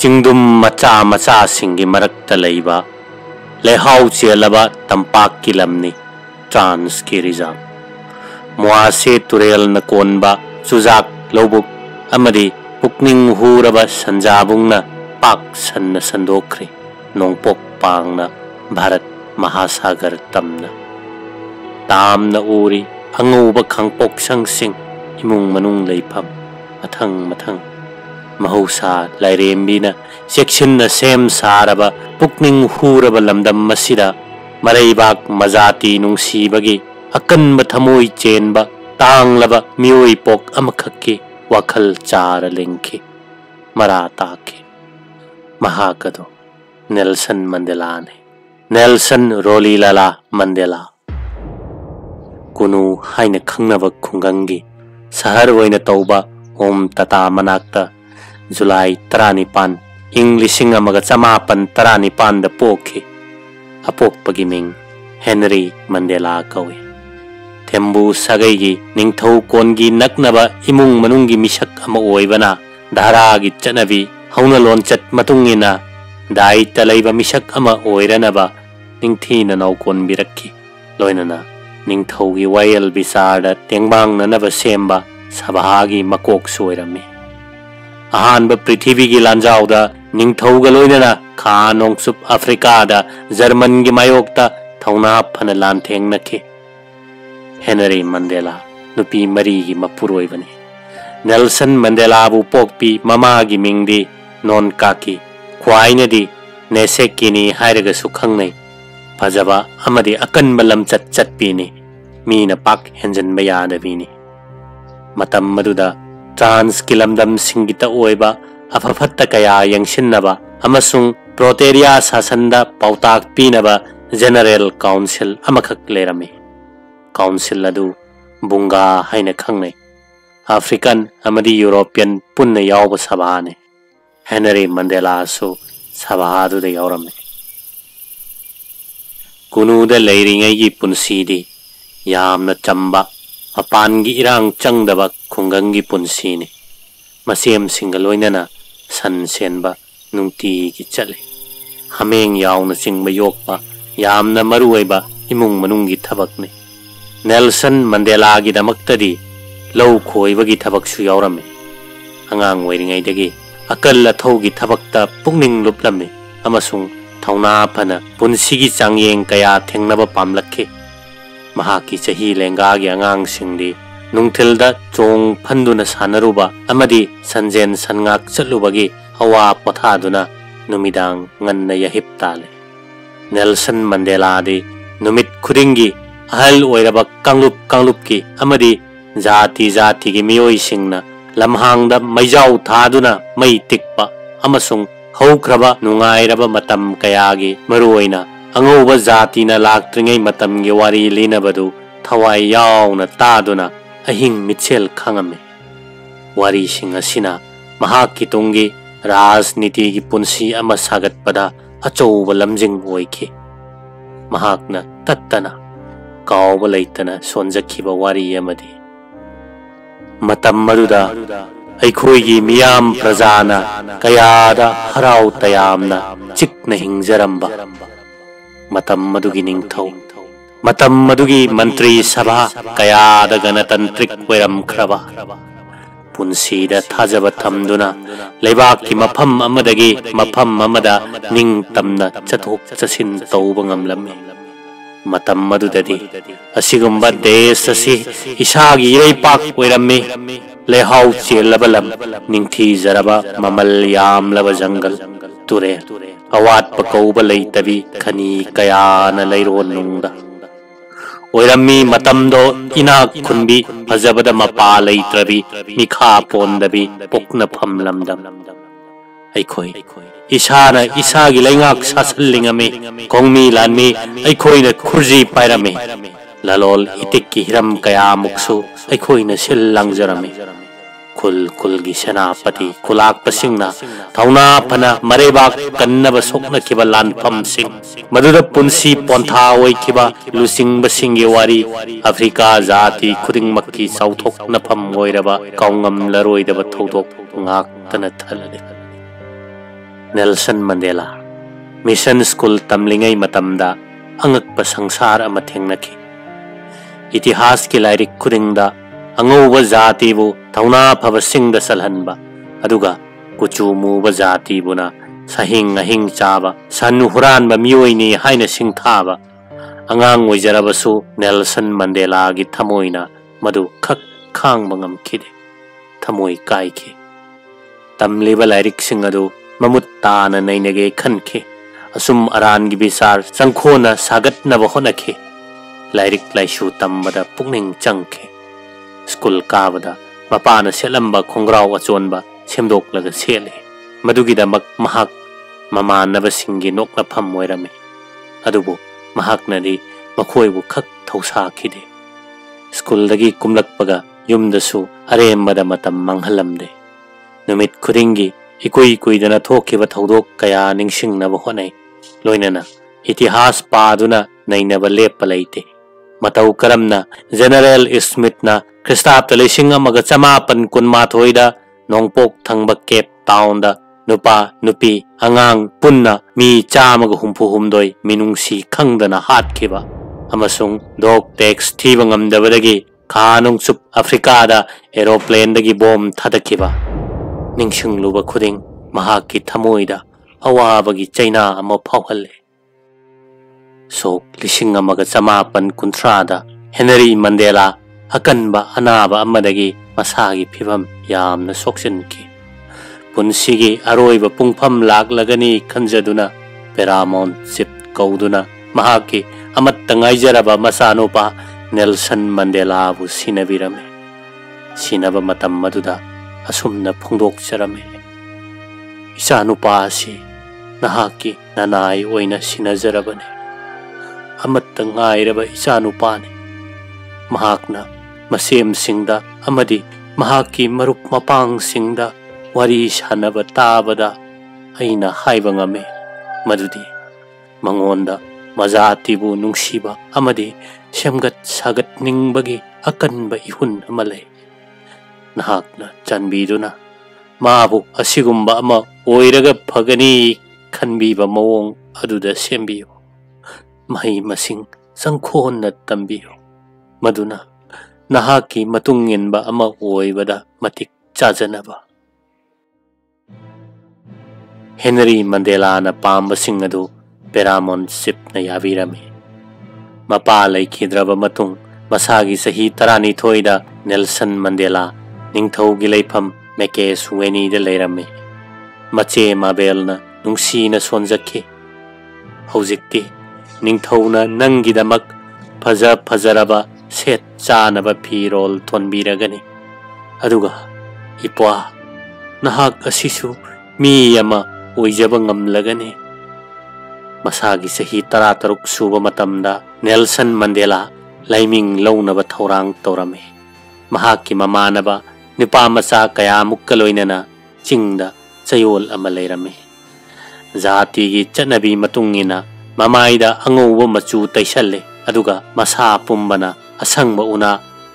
चिंगदुम मचा मचा सिंगी मरक्ता लैबा लेहाउ चेलबा तंपाक की लमनी ट्रांस की रिजर्व मुआसे तुरेल न कोनबा चुजाक लौबुक अमदी पुकनिंग हुरबा संजाबुंगना पाक सन्न संदोखरे नोंपोक पांगना भारत महासागर तमना तामना उरी अंगुबा खंगपोक संगसिंग इमुंग मनुंग लैफम मथंग मथंग महौसा लाइरेम्बीना सेक्शन सेम सारबा पुकनिंग हुरबा लमदम मसिदा मरैबाक मजाती नुंसीबगी अकन्ब थमोई चेनबा तांगलबा मियोई पोक अमखक्की वखल चार लिंखी मरा ताके महाकदो नेल्सन मंडेला ने नेल्सन रोलीलाला मंडेला कुनु हाइन खंगनब खुंगंगी सहर वैन तौबा ओम तता मनाक्ता जुलाई 19 इंग 1919 पोखे अपोक्पगी मिंग हेनरी मंडेला कौए थेम्बू सगैगी निंगथौ कोनगी नकनबा इमुंग मनुंगी मिशक अमा ओइबना धारागी चनबी हौना लोनचत मतुंगिना दायित्व लैबा मिशक अमा ओइरनबा निंगथीना नौकोन बिरक्की लोइनना निंगथौगी वायल बिसारद तेंगबांगननबा सेम्बा सभागी मकोक सोइरमी अहानबा पृथ्वीगी लांजावदा निंगथौगा लोइनना खा नोंगसुप अफ्रीकादा जर्मनगी मायोक्ता थौना फना लांथेंगनखे हेनरी मंडेला नुपी मरीगी मपुरोइबने नेल्सन मंडेलाबु पोकपी ममागी मिंगदी नोन काकी ख्वाइनदी नेसेकिनी हाइरगसु खंगनै फजबा अमदी अकन्बा लमचत चतपीनी मीना पाक हेंजनबा यादबीनी मतम मदुदा ट्रांस की लमदम सिंगिता ओइबा अफफत्ता कया यंगसिन्नबा अमसुंग प्रोटेरिया सासनदा पाउताक पीनबा जनरल काउंसिल अमखक लेरमे काउंसिल अदु बुंगा हाइना खंगनै अफ्रीकन अमदी यूरोपियन पुन्न यावबा सभाने हेनरी मंडेला सु सभादुदा यावरमे कुनुदा लैरिङैगी पुंसीदी यामना चंबा मपानगी इरांग चंगदबा खुंगंगी पुंसीने मसेम सिंग लोइनना सन सेनबा नुंतीगी चले हमेंग यावना चिंगबा योकपा यामना मरुओइबा इमुंग मनुंगी थबकने नेल्सन मंडेलागी दमक्तदी लौ खोइबगी थबकसु यावरमे अंगांग ओइरिङैदगी अकल अथौगी थबकता पुंगनिंग लुपलमे अमसुंग थौना फना पुंसीगी चांगयेंग कया थेंगनबा पामलखे महाकी चही लेंगागी अंगांग सिंगदी नुंगथिलदा चोंग फंदुना सानरुबा अमदी संजेन सनगाक चलुबगी हवा पोथादुना नुमिदांग ngन्ना यहिप ताले नेल्सन मंडेला दे नुमित खुदिंगी अहल ओइरबा कांगलुप की अमदी जाति जाति की मियोई सिंगना लमहांगदा मैजाउ थादुना मई तिक्पा अमसुंग हौख्रबा नुंगाइरबा मतम कयागी मरुओइना अंगौबा जातिना लाक्त्रिङै मतमगी वारी लिनबदु थवाई यावना तादुना अहिंग मिछेल खंगमे वारी सिंग असिना महाकी तुंगी राजनीति की पुंसी अमा सागतपदा अचौबा लमजिंग ओइखि महाकना तत्तना कावबा लैतना सोनजखिबा वारी अमदि मतम मरुदा अखोइगी मियाम प्रजाना कयादा हराउ तयामना चिकना हिंजरंबा मतम मदुगी निंगथौ मतम मदुगी मंत्री सभा कयादा गणतंत्रिक ओइरमख्रबा पुंसीदा थाजबा थमदुना लेबाकी मफम अमदगी मफम अमदा निंगतमना चथोक चसिन तौबा ngamlami मतम मदुददी असिगुंबा देश असि इसागी इरैपाक ओइरम्मी लेहाउ चेलबा लम निंगथी जरबा ममल यामलबा जंगल तुरे अवाटपा कौबा लैतबी खनी कयाना लैरोन नुंगदा ओइरम्मी मतमदो इनाक खुनबी फजबदा मपा लैत्रबी मिखा पोंदबी पोकना फमलमदम अखोई इसाना इसागी लैंगाक सासलिंगमे कोंगमी लानमी अखोइना खुरजी पाइरमे ललोल इतिक्की हिरम कया मुक्सु अखोइना सिल लांगजरमे खुल खुलगी सेनापति खुलाक पसिंगना थौना फना मरेबाक कन्नबा सोकनखिबा लानफम सिंग मदुदा पुंसी पोंथा ओइखिबा लुसिंगबा सिंगी वारी अफ्रीका जाति खुदिंगमक्की साउथोकनफम ओइरबा काउंगम लरोइदबा थौदोक ngaktana thalade Nelson Mandela mission school तमलिंगै मतमदा अंगकप संसार अमा थेंगनखि इतिहास की लाइरिक खुदिंगदा अंगौब जातिबु थौना फब सिंगद सलहनबा अदुगा कुचु मुब जातिबुना सहिंग अहिंग चाबा सन हुरानबा मियोइनी हाइना सिंगथाबा अंगांग ओइजरबसु नेल्सन मंडेला गी थमोइना मधु खक खांग ngамखिदे थमोइ काइखि तमलिबा लाइरिक सिंग अदु ममुत ताना नैनगे खनखे असुम अरान गी बिसार संखोना सागतनब होनखे लाइरिक लाइसु तम्बदा पुकनिंग चंखे स्कूल काबदा मपाना सेलंबा खोंग्राव अचोनबा सेमदोकलगा सेले मदुगिदमक महाक ममानबसिंगी नोकनफम ओइरमे अदुबो महाकनदी मखोइबु खक थौसाखिदे स्कूलदगी कुमलकपगा युमदसु अरेमबदा मतम मंगहलमदे नुमित खुदिंगी इकुई कुइदना थोखिबा थौदोक कया निंगसिंगनब होनै लोइनना इतिहास पादुना नैनब लेप्पा लैते मतौ करमना जनरल स्मिथना ख्रिस्ताब्द 1948 नोंपोक थंगबा केप टाउनदा नुपा नुपी अंगांग पुन्ना मी चामग हुम्फु मिनुंगसी खंगदना हातखिबा अमसुंग डॉग टैक्स थीबा ngamdabadagi खानुंगसुप अफ्रीकादा एरोप्लेनदगी बॉम्ब थादखिबा निंगसिंगलुबा खुदिंग महाकी थमोइदा अवाबगी चैना अमा फावहल्ले सोक 1950 हेनरी मंडेला अकनबा अनाबा अमदगी मसागी फिबम यामना सोक्सिनखि पुनसिगी अरोइबा पुंगफम लागलगनी खंजदुना पेरामाउंट चिप कौदुना महाकी अमत्ता ngaijaraba मसानोपा नेल्सन मंडेला बु सिनबिरमे सिनबा मतम मदुदा असुमना फोंदोकचरमे इचानुपा असि नहाकी ननाई ओइना सिनजरबने अमत्ता ngairaba इचानुपाने महाकना मसेम सिंगदा अमदी महाकी मरुप मपांग सिंगदा वरी सानबा ताबदा अइना हाइबा ngame मदुदी मंगोंदा मजातिबु नुंगसिबा अमदी सेमगत सागत निंगबगी अकनबा इहुन अमले नहाकना चानबीदुना माबु असिगुम्बा अमा ओइरगा फगनी खनबीबा मवोंग अदुदा सेमबियो मही मसिंग संखोन तंबियो मदुना नहाकी मतुंग इनबा अमा ओइबदा मतिक चाजनबा हेनरी मंडेला ना पांबा सिंग अदु पेरामाउंट चिप ना याबिरमे मपा लैखिद्रबा मतुंग मसागी सही 12 नेल्सन मंडेला निंगथौगी लैफम मेकेस वेनीदा लैरमे मचे माबेलना नुंगसीना सोनजखे हौजिक्ति निंगथौना नंगिदमक फजरबा सेट चानबा फिरोल थोनबीरगनी अदुगा इपवा नहाक असिसु मी यमा ओइजबा ngamlagani मसागी सही 13 सुबा मतमदा नेल्सन मंडेला लाइमिंग लौनबा थौरांग तौरमे महाकी ममानबा निपा मचा कया मुक्का लोइनना चिंगदा चयोल अमा लैरमे जातिगी चनबी मतुंगिना ममाइदा अंगौबा मचू तैसल्ले अदुगा मसा पुंबना असंगबा उना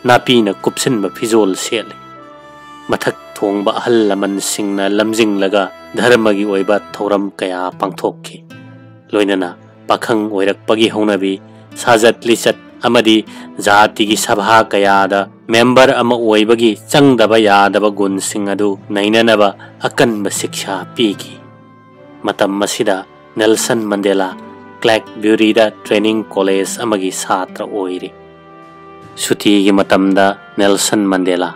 नापीना कुपसिनबा फिजोल सेले मथक थोंबा अहल लमन सिंगना लमजिंगलगा धर्मगी ओइबा थौरम कया पांथोखि लोइनना पाखंग ओइरकपगी हौनबी साजत लिचत अमदी जातिगी सभा कयादा मेंबर अमा ओइबगी चंगदबा यादबा गुण सिंग अदु नैननबा अकनबा शिक्षा पीगी मतम मसिदा नेल्सन मंडेला क्लैक ब्यूरीदा ट्रेनिंग कॉलेज अमगी छात्र ओइरी सुतीगी मतमदा नेल्सन मंडेला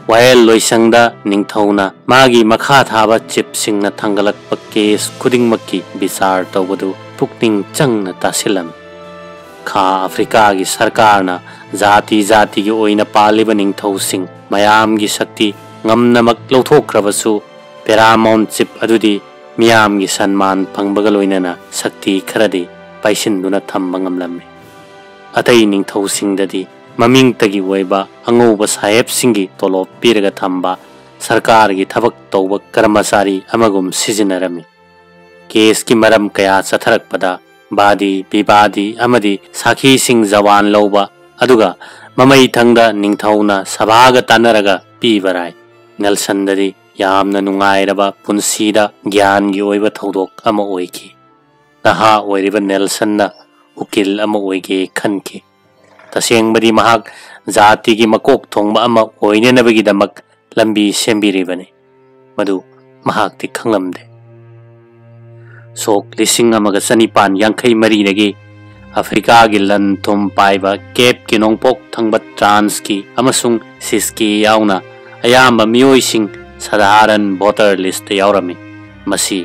वायल लोइसंगदा निंगथौना मागी मखा थाबा चिप सिंगना थंगलकपा केस खुदिंगमकी विचार तौबदु पुकनिंग चंगना तासिलम खा अफ्रीका की सरकारना जाति की ओइना पालिबा निंगथौसिंग मयाम की शक्ति ngamnamak लौथोख्रबसु पेरामाउंट चिप अदुदी मियाम की सन्मान फंगबगा लोइनना शक्ति खरदी पाइसिनदुना थंबा ngamlamme अतै निंगथौसिंगददी ममिंगतगी ओइबा अंगौबा साहेबसिंगी तोलोब पीरगा थंबा सरकार की थबक तौबा कर्मचारी अमगुम सिजिनरमी केस की मरम कया चथरकपदा बादी विवादी अमदी साखी सिंग जवान लौबा अदुगा ममई थंगदा निंगथौना सभागा तानरगा पीबराय नेल्सन ददी यामना नुंगाइरबा पुंसीदा ज्ञानगी ओइबा थौदोक अमा ओइकी नहा ओइरिबा नेल्सनना उकिल अमा ओइगे खनकी तसेंगबदी महाक जातिगी मकोक थोंगबा अमा ओइनेनबगीदमक लंबी सेंबिरिबने मधु महाक्ति खंगलमदे सोक लिसिंग अमगा चनिपान यांखै मरीदगी अफ्रीका की लन थुम पाइबा केप की नोंपोक थंगबा ट्रांस की अमसुंग सिसकी याउना अयाम्बा मियोइसिंग साधारण वोटर लिस्ट याउरमी मसी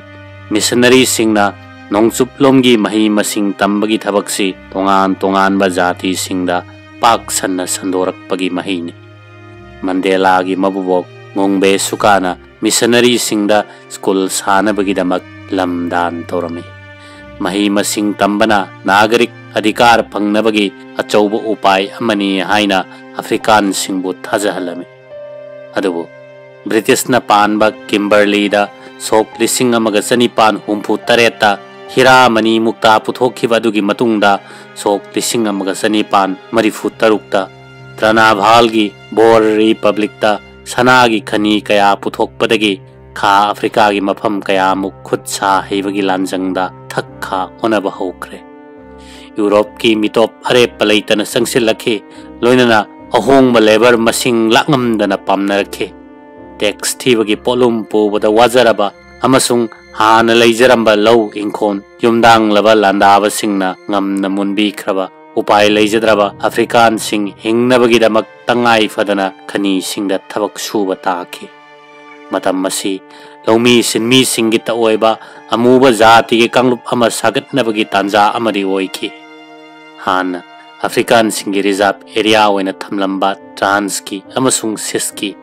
मिशनरी सिंगना नोंचुपलोमगी मही मसिंग तंबगी थबकसी तोंगान तोंगानबा जाति सिंगदा पाक सन्ना संदोरकपगी महीने मंडेला की मबुबोक मोंगबे सुकाना मिशनरी सिंगदा स्कूल सानबगीदमक लमदान तोरमी मही मसिंग तंबना नागरिक अधिकार फंगनबगी अचौब उपाय अमनी हाइना अफ्रीकान सिंगबु थाजहलमी अदुबु ब्रिटिशना पानबा किम्बरलीदा सोक लिसिंग अमगा चनिपान हुंफु तरेता हिरा मनी मुक्ता पुथोखिबा दुगी मतुंगदा सोक लिसिंग अमगा चनिपान मरिफु तरुक्ता त्रनाभालगी बोर रिपब्लिकता सनागी खनी कया पुथोकपदगी खा अफ्रीका की मफम कया मुख खुद सा हेबगी लांजंगदा थक्खा ओनबा हौख्रे यूरोप की मितोप अरेप पलैतन संगसिलखे लोइनना अहोंग लेबर मसिंग लांगमदना पामनरखे टैक्स थीबगी पोलुम पोबदा वाजरबा अमसुंग हान लैजरंबा लौ इंखोन युमदांग लबा लांदाबा सिंगना ngमना मुनबीख्रबा उपाय लैजद्रबा अफ्रीकान सिंग हिंगनबगीदमक तंगाई फदना खनी सिंगदा थबक सुबा ताखि मतम मसी लौमी सिनमी सिंगी तओइबा अमूबा जाति के कांगलुप अमा सागतनबगी तांजा अमदी ओइखि हान अफ्रीकान सिंगी रिजर्व एरिया ओइना थमलंबा ट्रांस की अमसुंग सिस की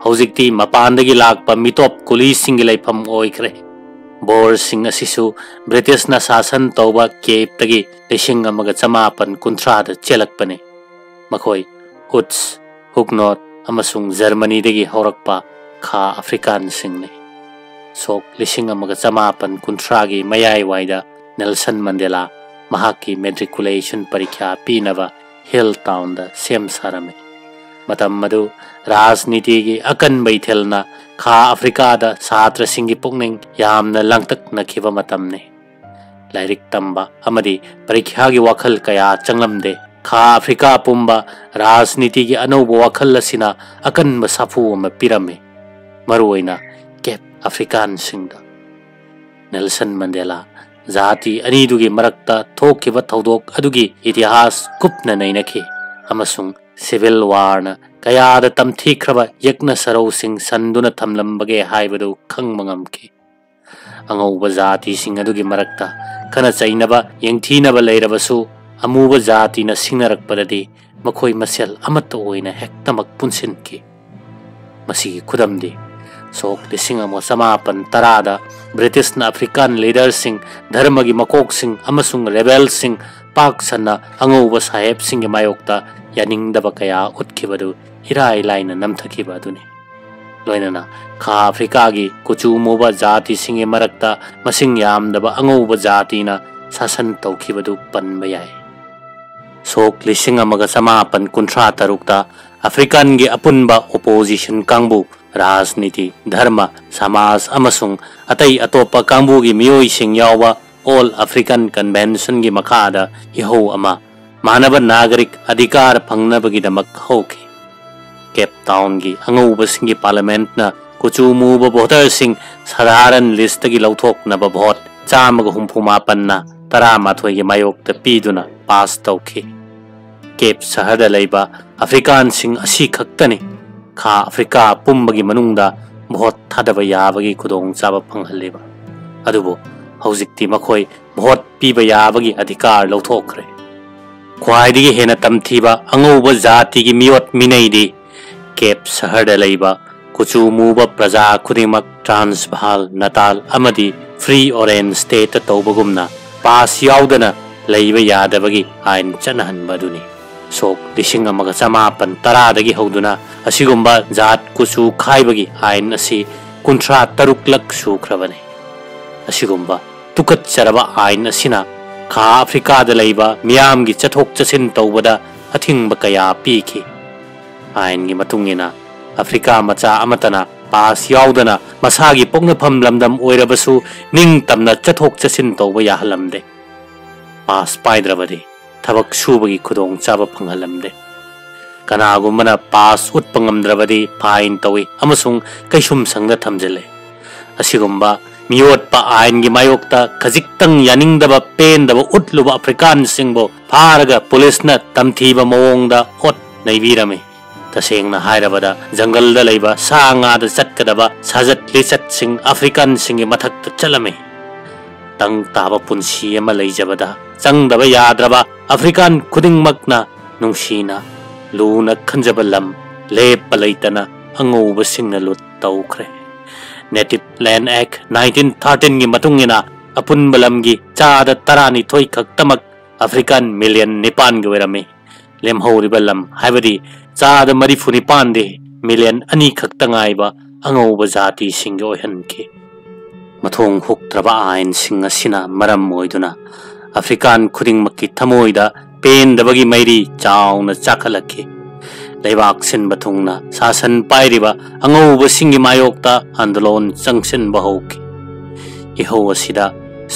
हौजिक्ति मपानदगी लाकपा मितोप कुली सिंगी लैफम ओइख्रे बोर सिंग असिसु ब्रिटिशना शासन तौबा केपतगी लिसिंग अमगा चमापन कुंथ्राद चेलकपने मखोय उट्स हुकनोट अमसुंग जर्मनीदगी हौरकपा खा अफ्रीकान सिंगने सोक लिसिंग अमगा चमापन कुंथ्रागी मयाय वाइदा नेल्सन मंडेला महाकी मेट्रिकुलेशन परीक्षा पीनबा हिल टाउन दा सेम सारमे मतम मधु राजनीति की अकन बैठेलना खा अफ्रीका दा छात्र सिंगी पुकनिंग यामना लंगतक नखिबा मतमने लाइरिक तंबा अमदी परीक्षा की वखल कया चंगलमदे खा अफ्रीका पुंबा राजनीति की अनौबो वखल असिना अकन साफू अमा पिरमे मरुओइना केप अफ्रीकान सिंगदा नेल्सन मंडेला जाति अनीदुगी मरक्ता थोकिबा थौदोक अदुगी इतिहास कुपना नैनखि अमसुंग सिविल वारना कयादा तमथीख्रबा यक्न सरौ सिंग संदुना थमलंबगे हाइबदु खंगमंगमखि अंगौबा जाति सिंग अदुगी मरक्ता खना चैनबा यंगथीनबा लैरबसु अमूबा जातिना सिंगनरकपददि मखोय मसेल अमत ओइना हेक्तमक पुनसिनखि मसिगी खुदमदि सोक लिसिंग अमो समापन तरादा ब्रिटिशना अफ्रीकान लीडर सिंग धर्म की मकोक सिंग अमसुंग रेबेल सिंग पाक सन्ना अंगौबा साहेब सिंग मायोक्ता यानिंगदबा कया उठखिबदु हिराय लाइना नमथखिबा दुने लोइनना खा अफ्रीका की कुचु मोबा जाति सिंग मरक्ता मसिंग यामदबा अंगौबा जातिना शासन तौखिबदु पनबा याय सोक लिसिंग अमगा समापन कुंथ्रा तरुक्ता अफ्रीकान की अपुनबा ओपोजिशन कांगबु राजनीति धर्म समाज अमसुंग अतई अतोपा कांगबु की मियोइसिंग यावबा ऑल अफ्रीकन कन्वेंशन की मखादा इहो अमा मानव नागरिक अधिकार फंगनबगीदमक हौखि केप टाउन की अंगौबा सिंगी पार्लियामेंट ना कुचु मुबा वोटर सिंग साधारण लिस्ट की लौथोकनबा भोट 164 तरामाथोय की मायोक्ता पीदुना पास तौखि केप शहर लैबा अफ्रीकान सिंग असी खक्तनी खा अफ्रीका पुंबगी मनुंगदा भोट थादबा याबगी खुदोंग चाबा फंगहलेबा अदुबो हौजिक्ति मखोय भोट पीबा याबगी अधिकार लौथोखरे ख्वाइदगी हेना तमथीबा अंगौबा जाति की मियोत मिनैदी केप शहर लैबा कुचु मुबा प्रजा खुदिमक ट्रांसभाल नताल अमदी फ्री ऑरेंज स्टेट तौबगुमना पास याउदना लैबा यादबगी आइन चनहनबदुनी सोक लिसिंग अमगा चमापन तरादगी हौदुना असिगुम्बा जात कुचु खाइबगी आइन असी 53 सुख्रबने असिगुम्बा तुकत चरबा आइन असिना खा अफ्रीका लैबा मियाम की चथोक चसिन तौबदा अथिंगबा कया पीखि आइन की मतुंगिना अफ्रीका मचा अमतना पास याउदना मसागी पोक्नफम लमदम ओइरबसु निंग तमना चथोक चसिन तौबा याहलमदे पास पाइद्रबदि थबक सुबगी खुदोंग चाबा फंगहलमदे कनागुमना पास उत्पंगमद्रबदि फाइन तौई अमसुंग कैसुम संगदा थमजले असिगुम्बा मियोटपा आयनगी मायोक्ता खजिक्तंग यानिंगदबा पेंदबा उट्लुबा अफ्रीकान सिंगबो फारगा पुलिसना तमथीबा मवोंगदा ओट नैबिरमे तसेंगना हायरबदा जंगलदा लैबा सांगादा चटकदबा साजत लिचत सिंग अफ्रीकान सिंगी मथक्ता चलमे तंग ताबा पुंसी अमा लैजबदा चंगदबा याद्रबा अफ्रीकान खुदिंगमकना नुंसीना लूना खंजबा लम लेप्पा लैतना अंगौबा सिंगना लुट तौख्रे नेटिव लैंड एक्ट 1913 की मतुंगिना अपुनबा लमगी चादा तरानी थोई खक्तमक अफ्रीकान मिलियन निपान गे ओइरमे लेमहौरिबा लम हाइबदी चादा मरिफु निपान दे मिलियन अनी खक्तंगाइबा अंगौबा जाति सिंग ओइहनके मथोंग हुक्त्रबा आयन सिंग असिना मरम ओइदुना अफ्रीकान खुदिंगमक्की थमोइदा पेंदबगी मैरी चाउना चाखलके लेबाक सिनबा थुंगना सासन पाइरिबा अंगौबा सिंगी मायोक्ता आंदोलन चंगसिनबा हौके इहो असिदा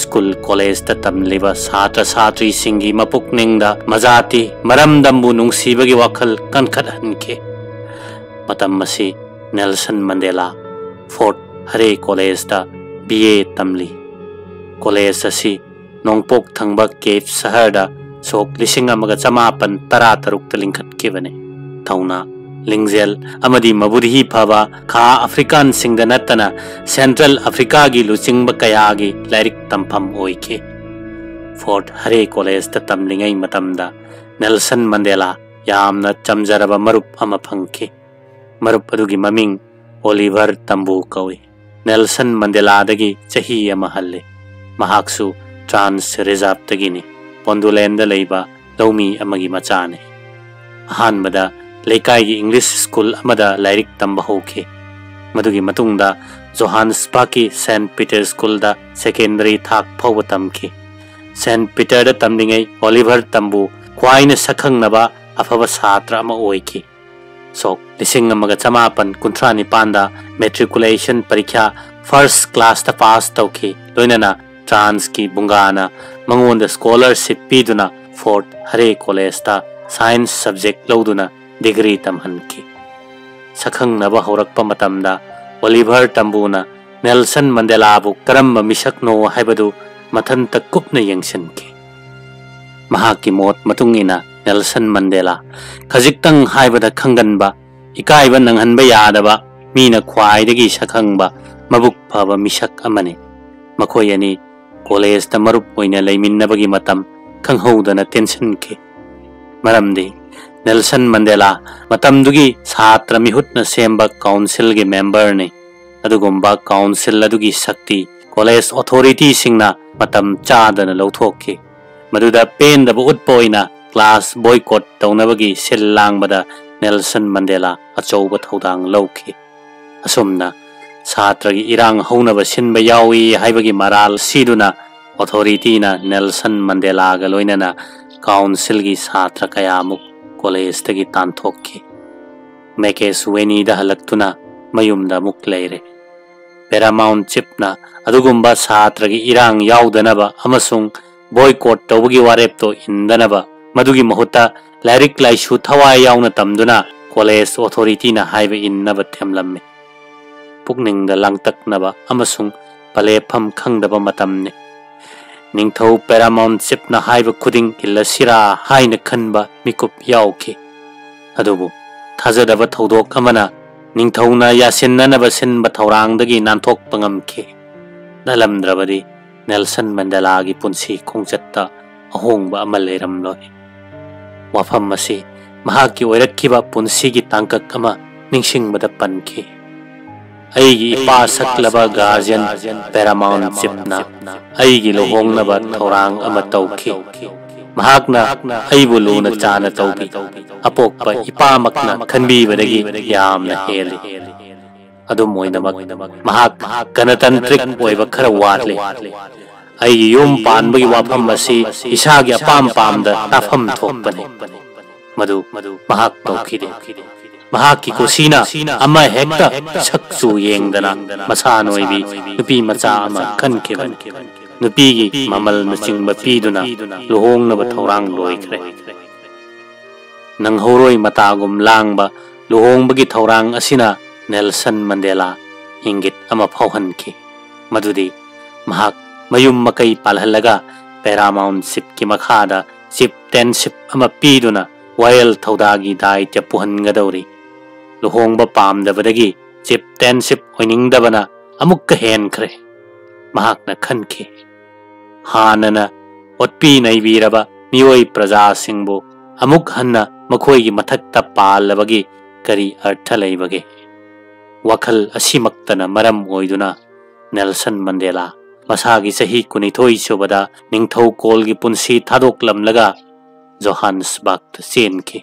स्कूल कॉलेज ता तमलिबा छात्र छात्री सिंगी मपुकनिंगदा मजाति मरमदम्बु नुंसीबगी वाखल कनखदहनके मतम मसी Nelson Mandela fort Hare college ता बीए तमली कॉलेज असी नोंगपोक थंगबा केफ शहरदा सोक 1953 लिंखटकेबने थौना लिंगजेल अमदी मबुरही फबा खा अफ्रीकान सिंगदा नतना सेंट्रल अफ्रीका की लुचिंगबा कयागी लाइरिक तमफम ओइके फोर्ट हरे कॉलेज ता तमलिंगै मतमदा नेल्सन मंडेला यामना चमजरबा मरुप अमा फंगके मरुप अदुगी ममिंग ओलिवर तंबू कौई नेल्सन मंडेला दगी चही अमा हल्ले महाक्सु ट्रांस रिजर्व तगिनी पोंडुलैंड लैबा लौमी अमगी मचाने अहानबदा लेकाई इंग्लिश स्कूल अमदा लाइरिक तंबा होके मदुगी मतुंगदा जोहान्सबर्ग की सेंट पीटर स्कूल दा सेकेंडरी थाक फाउबा तमके सेंट पीटर दा तमलिंगै ओलिवर तंबू ख्वाइना सखंगनबा अफबा छात्र अमा ओइके सोक 1959 दा मैट्रिकुलेशन परीक्षा फर्स्ट क्लास ता पास तौके लोइनना ट्रांस की बुंगाना मंगोंदा स्कॉलरशिप पीदुना फोर्ट हरे कॉलेज ता साइंस सब्जेक्ट लौदुना डिग्री तमहनकी सखंगनबा हौरकपा मतमदा ओलिवर तंबूना नेल्सन मंडेलाबु करम्बा मिसकनो हाइबदु मथंत कुपना यंगसनके महाकी मोत मतुंगिना नेल्सन मंडेला खजिक्तंग हाइबदा खंगनबा इकाइबा नंगहनबा यादबा मीना ख्वाइदगी सखंगबा मबुक फबा मिसक अमने मखोय अनि कॉलेज ता मरुप ओइना लैमिन्नबगी मतम खंगहौदना टेंशन के मरमदे नेल्सन मंडेला मतमदुगी छात्र मिहुतना सेंबा काउंसिल के मेंबर ने अदुगुम्बा काउंसिल अदुगी शक्ति कॉलेज अथॉरिटी सिंगना मतम चादना लौथोके मदुदा पेंदबा उत्पोइना क्लास बॉयकॉट तौनबगी सिल लांगबदा नेल्सन मंडेला अचौबा थौदांग लौके असुमना छात्र की इरांग हौनबा सिनबा यावी हाइबगी मराल सीदुना अथॉरिटीना नेल्सन मंडेला गा लोइनना काउंसिल की छात्र कयामुक कॉलेज तगी तांथोके मेकेस वेनीदा हलक्तुना मयुमदा मुक लेरे पैरामाउंट चिपना अदुगुम्बा छात्र की इरांग याउदनबा अमसुंग बॉयकॉट तौबगी वारेपतो इंदनबा मदुगी महुता लाइरिक लाइसु थवाय याउना तमदुना कॉलेज अथॉरिटीना हाइबा इन्नबा थेमलम्मे पुकनिंगदा लांगतकनबा अमसुंग पलेफम खंगदबा मतमने निंगथौ पैरामाउंट चिपना हाइबा खुदिंग इल्लसिरा हाइना खनबा मिकुप याउके अदुबु थाजदबा थौदोक अमना निंगथौना यासिन्ननबा सिनबा थौरांगदगी नानथोकपा ngamke नलमद्रबदी नेल्सन मंडेला की पुंसी खोंगचत्ता अहोंगबा अमा लेरमलोय वफम मसी महाकी ओइरक्किबा पुंसी की तांकक अमा निंगसिंगबदा पनके अईगी इपा सकलबा गार्जियन पैरामाउंट चिपना अईगी लोहोंगनबा थौरांग अमा तौखे महाकना अईबु लूना चाना तौबी अपोकपा इपामकना खनबीबदगी यामना हेली अदुम ओइनमक महाक गणतंत्रिक ओइबा खरा वाटले अईगी युम पानबगी वाफम मसी इसागी अपाम पामदा ताफम थोकपने मधु महाक तौखिदे ꯃꯍꯥꯛꯀꯤ ꯀꯨꯁꯤꯅ ꯑꯃ ꯍꯦꯛꯇ ꯁꯛꯆꯨ ꯌꯦꯡꯗꯅ ꯃꯁꯥ ꯅꯣꯏꯕꯤ ꯅꯨꯄꯤ ꯃꯆꯥ ꯑꯃ ꯈꯟꯈꯤꯕꯅꯤ꯫ ꯅꯨꯄꯤꯒꯤ ꯃꯃꯜꯅꯆꯤꯡꯕ ꯄꯤꯗꯨꯅ ꯂꯨꯍꯣꯡꯅꯕ ꯊꯧꯔꯥꯡ ꯂꯣꯏꯈ꯭ꯔꯦ꯫ ꯅꯪꯍꯧꯔꯣꯏ ꯃꯇꯥꯒꯨꯝ ꯂꯥꯡꯕ ꯂꯨꯍꯣꯡꯕꯒꯤ ꯊꯧꯔꯥꯡ ꯑꯁꯤꯅ ꯅꯦꯜꯁꯟ ꯃꯟꯗꯦꯂꯥ ꯏꯪꯒꯤꯠ ꯑꯃ ꯐꯥꯎꯍꯟꯈꯤ, ꯃꯗꯨꯗꯤ ꯃꯍꯥꯛ ꯃꯌꯨꯝ ꯃꯀꯩ ꯄꯥꯜꯍꯜꯂꯒ ꯄꯦꯔꯥꯃꯥꯎꯟꯠꯁꯤꯞꯀꯤ ꯃꯈꯥꯗ ꯆꯤꯞꯇꯦꯟꯁꯤꯞ ꯑꯃ ꯄꯤꯗꯨꯅ ꯋꯥꯌꯦꯜ ꯊꯧꯗꯥꯒꯤ ꯗꯥꯏꯇ꯭ꯌ ꯄꯨꯍꯟꯒꯗꯧꯔꯤ꯫ ꯂꯨꯍꯣꯡꯕ ꯄꯥꯝꯗꯕꯗꯒꯤ ꯆꯤꯞꯇꯦꯟꯁꯤꯞ ꯑꯣꯏꯅꯤꯡꯗꯕꯅ ꯑꯃꯨꯛꯀ ꯍꯦꯟꯈ꯭ꯔꯦ꯫ ꯃꯍꯥꯛꯅ ꯈꯟꯈꯤ, ꯍꯥꯟꯅꯅ ꯑꯣꯠꯄꯤ ꯅꯩꯕꯤꯔꯕ ꯃꯤꯑꯣꯏ ꯄ꯭ꯔꯖꯥꯁꯤꯡꯕꯨ ꯑꯃꯨꯛ ꯍꯟꯅ ꯃꯈꯣꯏꯒꯤ ꯃꯊꯛꯇ ꯄꯥꯜꯂꯕꯒꯤ ꯀꯔꯤ ꯑꯔꯊ ꯂꯩꯕꯒꯦ? ꯋꯥꯈꯜ ꯑꯁꯤꯃꯛꯇꯅ ꯃꯔꯝ ꯑꯣꯏꯗꯨꯅ ꯅꯦꯜꯁꯟ ꯃꯟꯗꯦꯂꯥ ꯃꯁꯥꯒꯤ ꯆꯍꯤ 22 ꯁꯨꯕꯗ ꯅꯤꯡꯊꯧꯀꯣꯜꯒꯤ ꯄꯨꯟꯁꯤ ꯊꯥꯗꯣꯛꯂꯝꯂꯒ ꯖꯣꯍꯥꯟꯁꯕꯔꯒꯇ ꯆꯦꯟꯈꯤ꯫